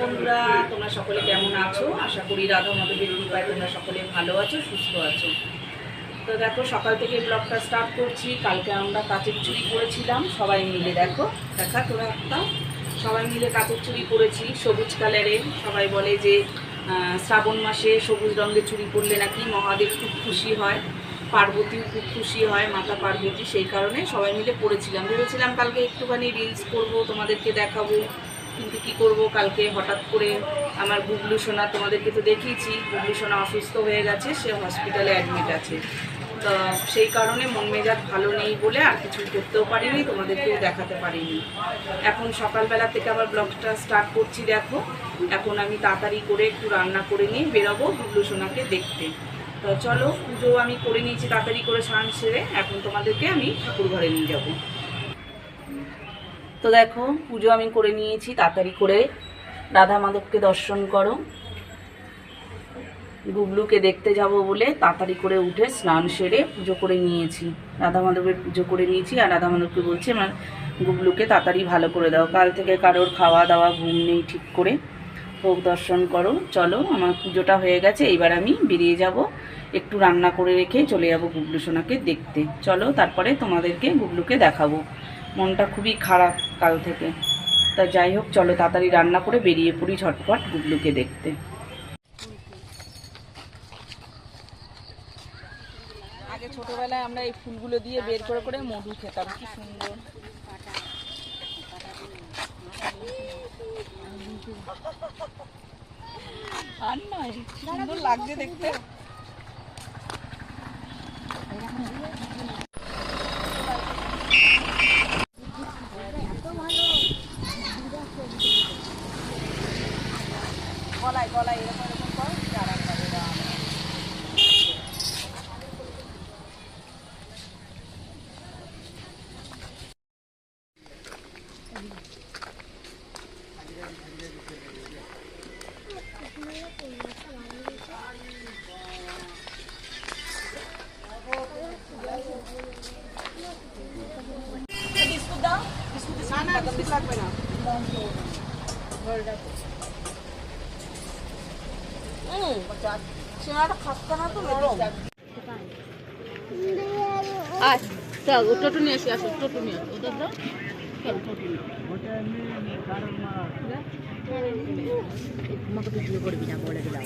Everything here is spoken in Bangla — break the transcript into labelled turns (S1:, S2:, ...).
S1: বন্ধুরা, তোমরা সকলে কেমন আছো? আশা করি রাধা মাধবের কৃপায় তোমরা সকলে ভালো আছো, সুস্থ আছো। তো দেখো, সকাল থেকে ব্লগটা স্টার্ট করছি। কালকে আমরা কাচের চুড়ি করেছিলাম সবাই মিলে। দেখো, দেখা তোরা একটা সবাই মিলে কাচের চুড়ি করেছি সবুজ কালারের। সবাই বলে যে শ্রাবণ মাসে সবুজ রঙের চুড়ি পরলে নাকি মহাদেব খুব খুশি হয়, পার্বতীও খুব খুশি হয়, মাতা পার্বতী। সেই কারণে সবাই মিলে পড়েছিলাম। ভেবেছিলাম কালকে একটুখানি রিলস করব, তোমাদেরকে দেখাবো, কিন্তু কী করব, কালকে হঠাৎ করে আমার গুগলু সোনা, তোমাদেরকে তো দেখিয়েছি, গুগলু সোনা অসুস্থ হয়ে গেছে, সে হসপিটালে অ্যাডমিট আছে। তো সেই কারণে মন মেজাজ ভালো নেই বলে আর কিছু করতেও পারিনি, তোমাদেরকেও দেখাতে পারিনি। এখন সকালবেলা থেকে আবার ব্লগটা স্টার্ট করছি। দেখো, এখন আমি তাড়াতাড়ি করে একটু রান্না করে নিয়ে বেরোবো গুগলু সোনাকে দেখতে। তো চলো, পুজো আমি করে নিয়েছি তাড়াতাড়ি করে স্নান সেরে। এখন তোমাদেরকে আমি ঠাকুর ঘরে নিয়ে যাব। তো দেখো, পুজো আমি করে নিয়েছি তাড়াতাড়ি করে। রাধা মাধবকে দর্শন করো, গুগলুকে দেখতে যাব বলে তাড়াতাড়ি করে উঠে স্নান সেরে পুজো করে নিয়েছি। রাধা মাধবের পুজো করে নিয়েছি, আর রাধা মাধবকে বলছি আমার গুগলুকে তাড়াতাড়ি ভালো করে দাও। কাল থেকে কারোর খাওয়া দাওয়া ঘুম নেই ঠিক করে। ভোগ দর্শন করো। চলো, আমার পুজোটা হয়ে গেছে, এইবার আমি বেরিয়ে যাব। একটু রান্না করে রেখে চলে যাব গুগলু সোনাকে দেখতে। চলো, তারপরে তোমাদেরকে গুগলুকে দেখাবো। মনটা খুবই খারাপ কাল থেকে। তা যাই হোক, চলো তাড়াতাড়ি রান্না করে বেরিয়ে পড়ি ঝটপট গুগলুকে দেখতে। আগে ছোটবেলায় আমরা এই ফুলগুলো দিয়ে বের করে করে মধু খেতাম, কি সুন্দর। আর নয়, সুন্দর লাগছে দেখতে। গলায় গলায় এরকম এরকম কর, আরাম লাগে। বিস্কুট দাও, বিস্কুট লাগবে না। সিঙ্গাড়াটা খাচ্ছে না তো নরম। আচ্ছা, টোটো নিয়ে আসি, আসো টোটো নিয়ে আসো। ওটা দাও, আমাকে ভিডিও করবি না বলে দিলাম।